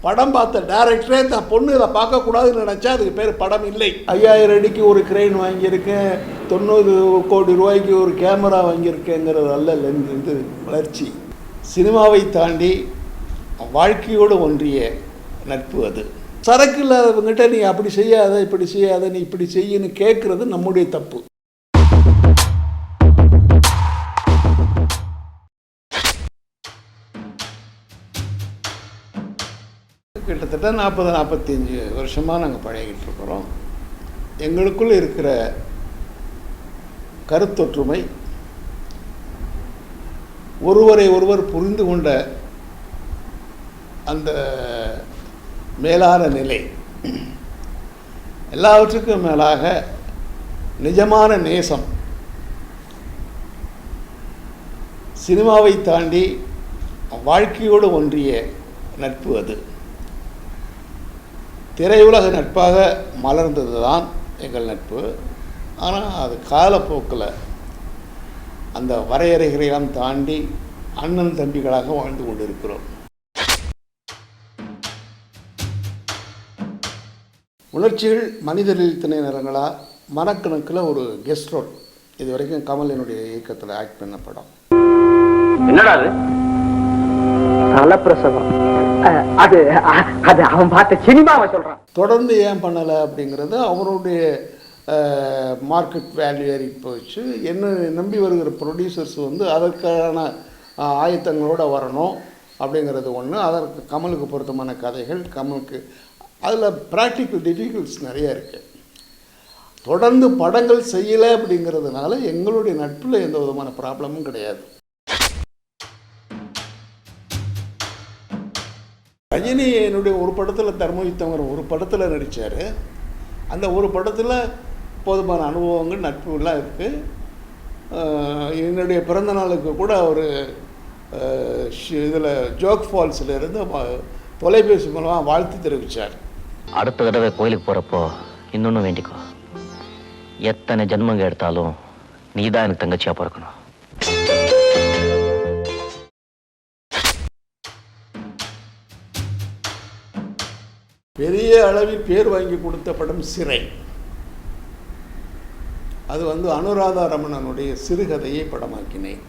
படம் பார்த்த டைரக்டரே தான் பொண்ணு இதை பார்க்கக்கூடாதுன்னு நினச்சா அதுக்கு பேர் படம் இல்லை. 5000 அடிக்கு ஒரு கிரெயின் வாங்கியிருக்கேன், 90 கோடி ரூபாய்க்கு ஒரு கேமரா வாங்கியிருக்கேங்கிறது அல்ல இது வளர்ச்சி. சினிமாவை தாண்டி வாழ்க்கையோடு ஒன்றிய நட்பு அது. சரக்கு இல்லாதவங்ககிட்ட நீ அப்படி செய்யாத இப்படி செய்யாத நீ இப்படி செய்யன்னு கேட்குறது நம்முடைய தப்பு. கிட்டத்தட்ட 40-45 வருஷமாக நாங்கள் பழகிட்டு இருக்கிறோம். எங்களுக்குள் இருக்கிற கருத்தொற்றுமை, ஒருவரை ஒருவர் புரிந்து கொண்ட அந்த மேலான நிலை, எல்லாவற்றுக்கும் மேலாக நிஜமான நேசம், சினிமாவை தாண்டி வாழ்க்கையோடு ஒன்றிய நட்பு அது. திரையுலக நட்பாக மலர்ந்தது தான் எங்கள் நட்பு. ஆனால் அது காலப்போக்கில் அந்த வரையறைகளையெல்லாம் தாண்டி அண்ணன் தம்பிகளாக வாழ்ந்து கொண்டிருக்கிறோம். உணர்ச்சிகள் மனிதரில் திணை நிறங்களா மனக்கணக்கில் ஒரு கெஸ்ட் ரோல் இது வரைக்கும் கமல் என்னுடைய இயக்கத்தில் ஆக்ட் பண்ண படம். என்னடா அது? நலப்பிரசவம். அது அது அவன் பார்த்த சினிமாவை சொல்றான். தொடர்ந்து ஏன் பண்ணலை அப்படிங்கிறது அவருடைய மார்க்கெட் வேல்யூ ஏறி போச்சு. என்ன நம்பி வருகிற ப்ரொடியூசர்ஸ் வந்து அதற்கான ஆயத்தங்களோடு வரணும் அப்படிங்கிறது ஒன்று. அதற்கு கமலுக்கு பொருத்தமான கதைகள், கமலுக்கு அதில் ப்ராக்டிக்கல் டிஃபிகல்ட்ஸ் நிறைய இருக்குது. தொடர்ந்து படங்கள் செய்யலை அப்படிங்கிறதுனால எங்களுடைய நட்பில் எந்த விதமான ப்ராப்ளமும் கிடையாது. ரஜினி என்னுடைய ஒரு படத்தில் தர்மயுத்தங்கிற ஒரு படத்தில் நடித்தார். அந்த ஒரு படத்தில் போதுமான அனுபவங்கள் நட்புலாம் இருக்குது. என்னுடைய பிறந்த நாளுக்கு கூட ஒரு இதில் ஜோக் ஃபால்ஸில் இருந்து தொலைபேசி மூலமாக வாழ்த்து தெரிவித்தார். அடுத்த தடவை கோயிலுக்கு போகிறப்போ இன்னொன்று வேண்டிக்கோ, எத்தனை ஜென்மங்க எடுத்தாலும் நீ தான் எனக்கு தங்கச்சியாக பிறக்கணும். பெரிய அளவில் பேர் வாங்கி கொடுத்த படம் சிறை. அது வந்து அனுராதா ரமணனுடைய சிறுகதையை படமாக்கினேன்.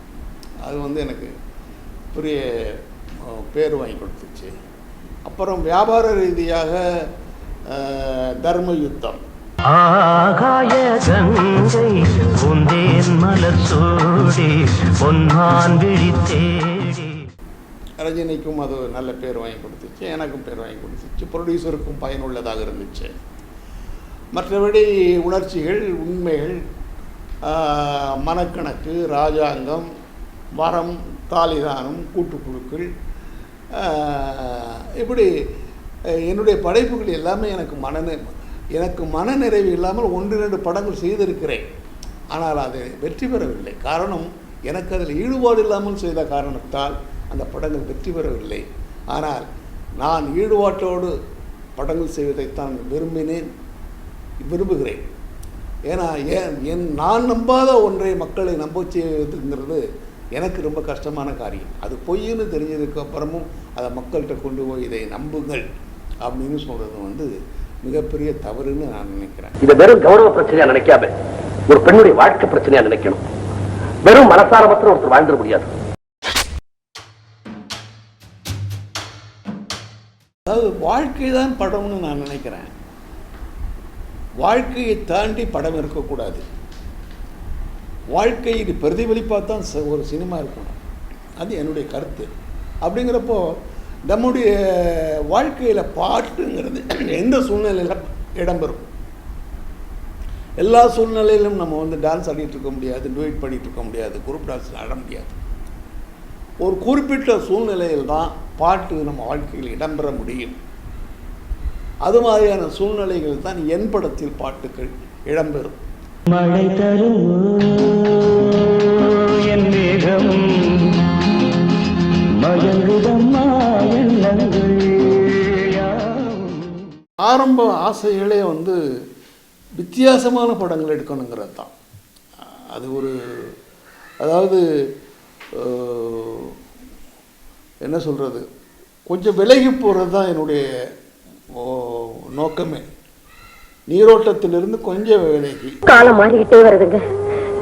அது வந்து எனக்கு பெரிய பேர் வாங்கி கொடுத்துச்சு. அப்புறம் வியாபார ரீதியாக தர்மயுத்தம், ஆகாய கங்கை உந்தேன் மலர் சூடி பொன்னான் விழித்தேடி. ரஜினிக்கும் அது நல்ல பேர் வாங்கி கொடுத்துச்சு, எனக்கும் பேர் வாங்கி கொடுத்துச்சு, ப்ரொடியூசருக்கும் பயனுள்ளதாக இருந்துச்சு. மற்றபடி உணர்ச்சிகள், உண்மைகள், மனக்கணக்கு, ராஜாங்கம், வரம், தாலிதானம், கூட்டுக்குழுக்கள், இப்படி என்னுடைய படைப்புகள் எல்லாமே எனக்கு மனநிறைவு இல்லாமல் 1-2 படங்கள் செய்திருக்கிறேன். ஆனால் அது வெற்றி பெறவில்லை. காரணம், எனக்கு அதில் ஈடுபாடு இல்லாமல் செய்த காரணத்தால் அந்த படங்கள் வெற்றி பெறவில்லை. ஆனால் நான் ஈடுபாட்டோடு படங்கள் செய்வதைத்தான் விரும்புகிறேன். ஏன்னா நான் நம்பாத ஒன்றை மக்களை நம்ப செய்வதுங்கிறது எனக்கு ரொம்ப கஷ்டமான காரியம். அது பொய்ன்னு தெரிஞ்சதுக்கு அப்புறமும் அதை மக்கள்கிட்ட கொண்டு போய் இதை நம்புங்கள் அப்படின்னு சொல்கிறது வந்து மிகப்பெரிய தவறுன்னு நான் நினைக்கிறேன். இதை வெறும் கௌரவ பிரச்சனையா நினைக்காம ஒரு பெண்ணுடைய வாழ்க்கை பிரச்சனையா நினைக்கணும். வெறும் மனசார மாத்திரம் ஒருத்தர் வாழ்ந்துட முடியாது. அதாவது வாழ்க்கை தான் படம்னு நான் நினைக்கிறேன். வாழ்க்கையை தாண்டி படம் இருக்கக்கூடாது. வாழ்க்கையை பிரதிபலிப்பாக தான் ஒரு சினிமா இருக்கணும். அது என்னுடைய கருத்து. அப்படிங்கிறப்போ நம்முடைய வாழ்க்கையில் பாட்டுங்கிறது எந்த சூழ்நிலையில் இடம்பெறும். எல்லா சூழ்நிலையிலும் நம்ம வந்து டான்ஸ் ஆடிட்டு இருக்க முடியாது, டுவேட் பண்ணிகிட்டு இருக்க முடியாது, குரூப் டான்ஸ் ஆட முடியாது. ஒரு குறிப்பிட்ட சூழ்நிலையில் தான் பாட்டு நம்ம வாழ்க்கையில் இடம்பெற முடியும். அது மாதிரியான சூழ்நிலைகள் தான் என் படத்தில் பாட்டுகள் இடம்பெறும். மழை தரும் என் மேகம் மயங்குதம்மா எண்ணங்கள். ஆரம்ப ஆசைகளே வந்து வித்தியாசமான படங்கள் எடுக்கணுங்கிறது தான். அது ஒரு அதாவது என்ன சொல்கிறது, கொஞ்சம் விலகி போகிறது தான் என்னுடைய நோக்கமே. நீரோட்டத்திலிருந்து கொஞ்சம் விலகி. காலம் மாறிக்கிட்டே வருதுங்க.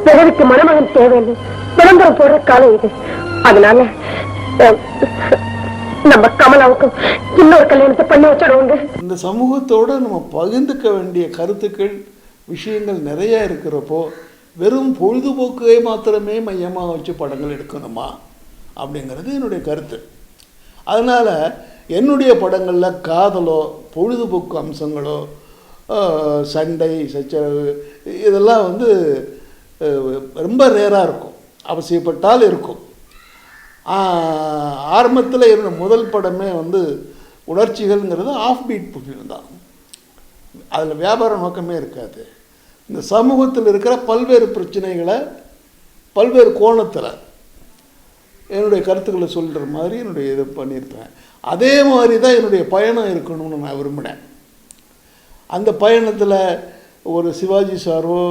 பிறவிக்கு மணமகன் தேவையில்லை, விளம்பரம் போடுற காலம் இது. அதனால நம்ம கமலாவுக்கும் இன்னொரு கல்யாணத்தை பண்ணி வச்சிடுவோங்க. இந்த சமூகத்தோடு நம்ம பகிர்ந்துக்க வேண்டிய கருத்துக்கள், விஷயங்கள் நிறைய இருக்கிறப்போ வெறும் பொழுதுபோக்கை மாத்திரமே மையமாக வச்சு படங்கள் எடுக்கணுமா அப்படிங்கிறது என்னுடைய கருத்து. அதனால் என்னுடைய படங்களில் காதலோ பொழுதுபோக்கு அம்சங்களோ சண்டை சச்சரவு இதெல்லாம் வந்து ரொம்ப ரேராக இருக்கும், அவசியப்பட்டால் இருக்கும். ஆரம்பத்தில் இருந்த முதல் படமே வந்து உணர்ச்சிகள்ங்கிறது ஆஃப் பீட் புதில் தான். அதில் வியாபார நோக்கமே இருக்காது. இந்த சமூகத்தில் இருக்கிற பல்வேறு பிரச்சனைகளை பல்வேறு கோணத்தில் என்னுடைய கருத்துக்களை சொல்கிற மாதிரி என்னுடைய இதை பண்ணியிருப்பேன். அதே மாதிரி தான் என்னுடைய பயணம் இருக்கணும்னு நான் விரும்பினேன். அந்த பயணத்தில் ஒரு சிவாஜி சாரோ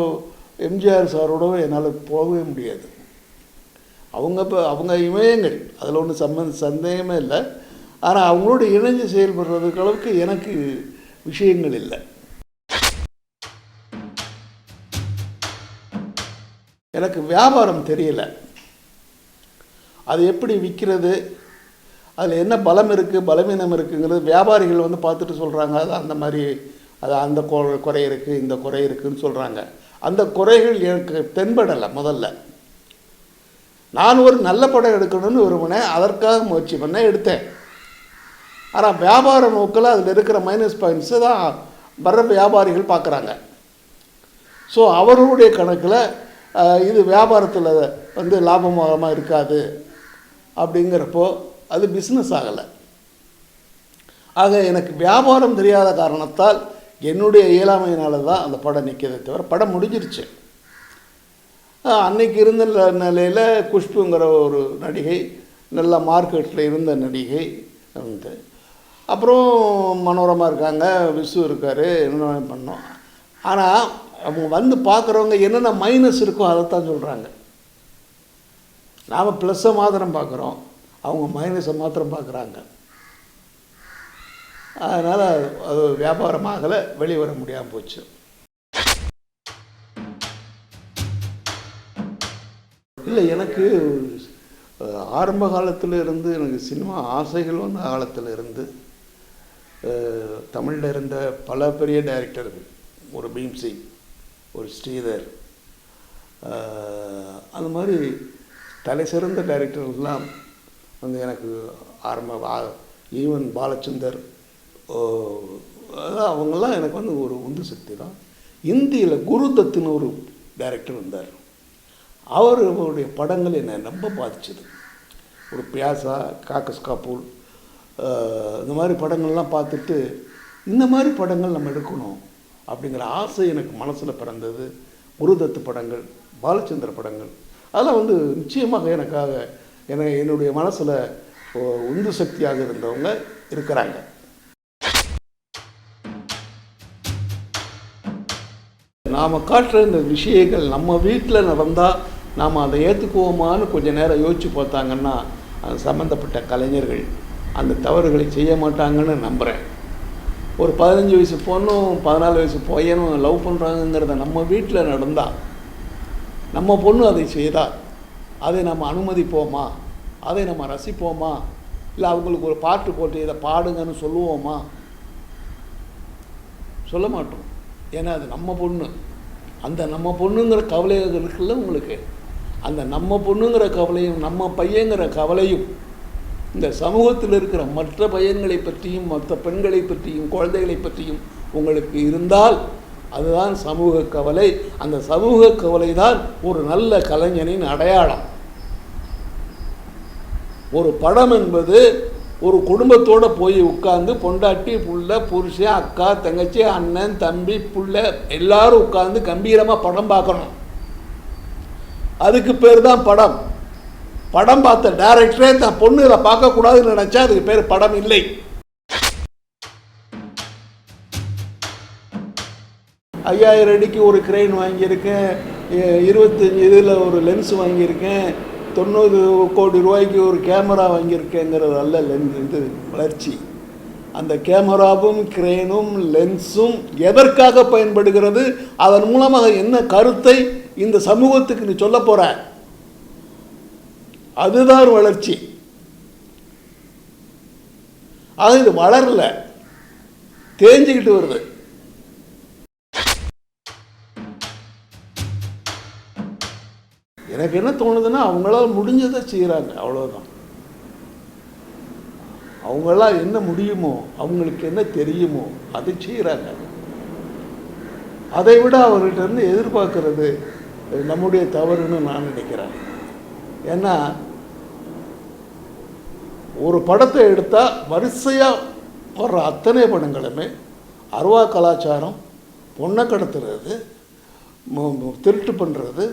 எம்ஜிஆர் சாரோடோ என்னால் போகவே முடியாது. அவங்க இமயங்கள், அதில் ஒன்றும் சந்தேகமே இல்லை. ஆனால் அவங்களோட இணைஞ்சு செயல்படுறதுக்கு அளவுக்கு எனக்கு விஷயங்கள் இல்லை. எனக்கு வியாபாரம் தெரியல. அது எப்படி விற்கிறது, அதில் என்ன பலம் இருக்குது பலவீனம் இருக்குங்கிறது வியாபாரிகள் வந்து பார்த்துட்டு சொல்கிறாங்க. அது அந்த மாதிரி, அது அந்த குறை இருக்குது இந்த குறை இருக்குதுன்னு சொல்கிறாங்க. அந்த குறைகள் எனக்கு தென்படலை. முதல்ல நான் ஒரு நல்ல படம் எடுக்கணும்னு விரும்பினேன், அதற்காக முயற்சி பண்ணேன், எடுத்தேன். ஆனால் வியாபார நோக்கில் அதில் இருக்கிற மைனஸ் பாயிண்ட்ஸை தான் வர்ற வியாபாரிகள் பார்க்குறாங்க. ஸோ அவர்களுடைய கணக்கில் இது வியாபாரத்தில் வந்து லாபமாக இருக்காது அப்படிங்கிறப்போ அது பிஸ்னஸ் ஆகலை. ஆக எனக்கு வியாபாரம் தெரியாத காரணத்தால் என்னுடைய இயலாமையினால தான் அந்த படம் நிற்கிறதே தவிர படம் முடிஞ்சிருச்சு. அன்னைக்கு இருந்த நிலையில் குஷ்புங்கிற ஒரு நடிகை, நல்ல மார்க்கெட்டில் இருந்த நடிகை வந்து, அப்புறம் மனோரமா இருக்காங்க, விசு இருக்கார், என்ன பண்ணோம். ஆனால் அவங்க வந்து பார்க்குறவங்க என்னென்ன மைனஸ் இருக்கோ அதைத்தான் சொல்கிறாங்க. நாம் ப்ளஸ்ஸை மாத்திரம் பார்க்குறோம், அவங்க மைனஸை மாத்திரம் பார்க்குறாங்க. அதனால் அது வியாபாரமாகலை, வெளிவர முடியாமல் போச்சு. இல்லை, எனக்கு ஆரம்ப காலத்தில் இருந்து எனக்கு சினிமா ஆசைகள் வந்த காலத்தில் இருந்து தமிழில் இருந்த பல பெரிய டைரக்டர்கள், ஒரு பீம்சிங், ஒரு ஸ்ரீதர், அந்த மாதிரி தலை சிறந்த டைரக்டர்கள்லாம் வந்து எனக்கு ஈவன் பாலச்சந்தர், அவங்கெல்லாம் எனக்கு வந்து ஒரு உந்து சக்தி தான். இந்தியில் குருதத்துன்னு ஒரு டைரக்டர் இருந்தார். அவருடைய படங்கள் என்னை ரொம்ப பாதிச்சது. ஒரு பியாசா, காக்கஸ் காப்பூல், இந்த மாதிரி படங்கள்லாம் பார்த்துட்டு இந்த மாதிரி படங்கள் நம்ம எடுக்கணும் அப்படிங்கிற ஆசை எனக்கு மனசில் பிறந்தது. குருதத்து படங்கள், பாலச்சந்திர படங்கள், அதெல்லாம் வந்து நிச்சயமாக எனக்காக என்னுடைய மனசில் உந்து சக்தியாக இருந்தவங்க இருக்கிறாங்க. நாம் காட்டுற இந்த விஷயங்கள் நம்ம வீட்டில் நடந்தால் நாம் அதை ஏற்றுக்குவோமான்னு கொஞ்சம் நேரம் யோசித்து பார்த்தாங்கன்னா அது சம்மந்தப்பட்ட கலைஞர்கள் அந்த தவறுகளை செய்ய மாட்டாங்கன்னு நம்புகிறேன். ஒரு 15 வயசு பொண்ணும் 14 வயசு பையனும் லவ் பண்ணுறாங்கிறத நம்ம வீட்டில் நடந்தால், நம்ம பொண்ணு அதை செய்தால், அதை நம்ம அனுமதிப்போமா, அதை நம்ம ரசிப்போமா, இல்லை அவங்களுக்கு ஒரு பாட்டு போட்டு இதை பாடுங்கன்னு சொல்லுவோமா? சொல்ல மாட்டோம். ஏன்னா அது நம்ம பொண்ணு. அந்த நம்ம பொண்ணுங்கிற கவலை இருக்குல்ல உங்களுக்கு, அந்த நம்ம பொண்ணுங்கிற கவலையும் நம்ம பையங்கிற கவலையும் இந்த சமூகத்தில் இருக்கிற மற்ற பையன்களை பற்றியும் மற்ற பெண்களை பற்றியும் குழந்தைகளை பற்றியும் உங்களுக்கு இருந்தால் அதுதான் சமூக கவலை. அந்த சமூக கவலை தான் ஒரு நல்ல கலைஞனின் அடையாளம். ஒரு படம் என்பது ஒரு குடும்பத்தோடு போய் உட்கார்ந்து பொண்டாட்டி, புள்ள, புருஷன், அக்கா, தங்கச்சி, அண்ணன், தம்பி, புள்ள எல்லாரும் உட்கார்ந்து கம்பீரமாக படம் பார்க்கணும். அதுக்கு பேர் தான் படம். படம் பார்த்த டைரக்டரே தான் பொண்ணு இதை பார்க்கக்கூடாதுன்னு நினச்சா அதுக்கு பேர் படம் இல்லை. $5000 அடிக்கு ஒரு கிரெயின் வாங்கியிருக்கேன், 25 இதில் ஒரு லென்ஸ் வாங்கியிருக்கேன், 90 கோடி ரூபாய்க்கு ஒரு கேமரா வாங்கியிருக்கேங்கிறது அல்ல இது வளர்ச்சி. அந்த கேமராவும் கிரேனும் லென்ஸும் எதற்காக பயன்படுகிறது, அதன் மூலமாக என்ன கருத்தை இந்த சமூகத்துக்கு நீ சொல்ல போற, அதுதான் வளர்ச்சி. ஆக இது வளரல, தேஞ்சிக்கிட்டு வருது. எனக்கு என்ன தோணுதுன்னா, அவங்களால முடிஞ்சதை செய்கிறாங்க, அவ்வளோதான். அவங்களால் என்ன முடியுமோ, அவங்களுக்கு என்ன தெரியுமோ அதை செய்கிறாங்க. அதை விட அவர்கிட்ட இருந்து எதிர்பார்க்கறது நம்முடைய தவறுன்னு நான் நினைக்கிறேன். ஏன்னா ஒரு படத்தை எடுத்தால் வரிசையாக வர்ற அத்தனை படங்களுமே அருவா கலாச்சாரம், பொண்ணை கடத்துறது, திருட்டு பண்ணுறது,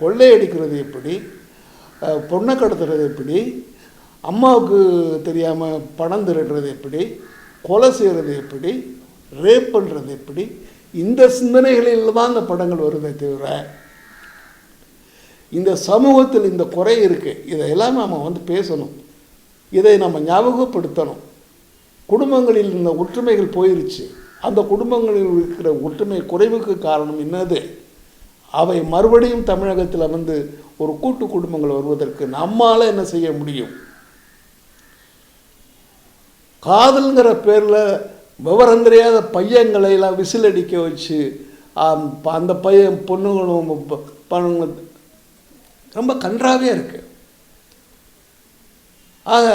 கொள்ளையடிக்கிறது எப்படி, பொண்ணை கடத்துறது எப்படி, அம்மாவுக்கு தெரியாமல் பணம் திருடுறது எப்படி, கொலை செய்கிறது எப்படி, ரேப் பண்ணுறது எப்படி, இந்த சிந்தனைகளில் தான் இந்த படங்கள் வருதே தவிர இந்த சமூகத்தில் இந்த குறை இருக்குது. இதையெல்லாம் நாம் வந்து பேசணும், இதை நம்ம ஞாபகப்படுத்தணும். குடும்பங்களில் இந்த ஒற்றுமைகள் போயிருச்சு. அந்த குடும்பங்களில் இருக்கிற ஒற்றுமை குறைவுக்கு காரணம் என்னது? அவை மறுபடியும் தமிழகத்தில் வந்து ஒரு கூட்டு குடும்பங்கள் வருவதற்கு நம்மால் என்ன செய்ய முடியும்? காதல்ங்கிற பேரில் விவரம் தெரியாத பையங்களையெல்லாம் விசில் அடிக்க வச்சு அந்த பையன் பொண்ணுங்களும் ரொம்ப கன்றாவே இருக்கு. ஆக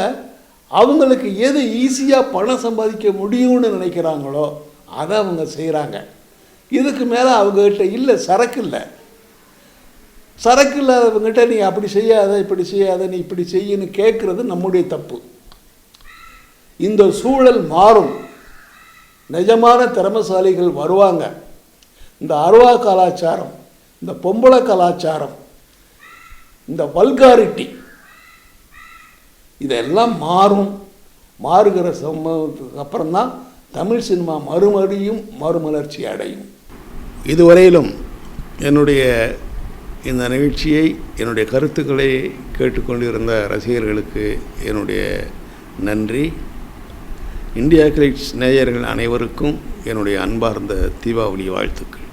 அவங்களுக்கு எது ஈஸியாக பணம் சம்பாதிக்க முடியும்னு நினைக்கிறாங்களோ அதை அவங்க செய்கிறாங்க. இதுக்கு மேலே அவங்ககிட்ட இல்லை, சரக்கு இல்லை. சரக்கு இல்லாதவங்ககிட்ட நீ அப்படி செய்யாத, இப்படி செய்யாத, நீ இப்படி செய்யன்னு கேட்குறது நம்முடைய தப்பு. இந்த சூழல் மாறும், நிஜமான திறமைசாலிகள் வருவாங்க. இந்த அருவா கலாச்சாரம், இந்த பொம்பளை கலாச்சாரம், இந்த வல்காரிட்டி இதெல்லாம் மாறும். மாறுகிற சம்பவத்துக்கு அப்புறம்தான் தமிழ் சினிமா மறுபடியும் மறுமலர்ச்சி அடையும். இதுவரையிலும் என்னுடைய இந்த நிகழ்ச்சியை, என்னுடைய கருத்துக்களை கேட்டுக்கொண்டிருந்த ரசிகர்களுக்கு என்னுடைய நன்றி. இந்தியா கிளிட்ஸ் நேயர்கள் அனைவருக்கும் என்னுடைய அன்பார்ந்த தீபாவளி வாழ்த்துக்கள்.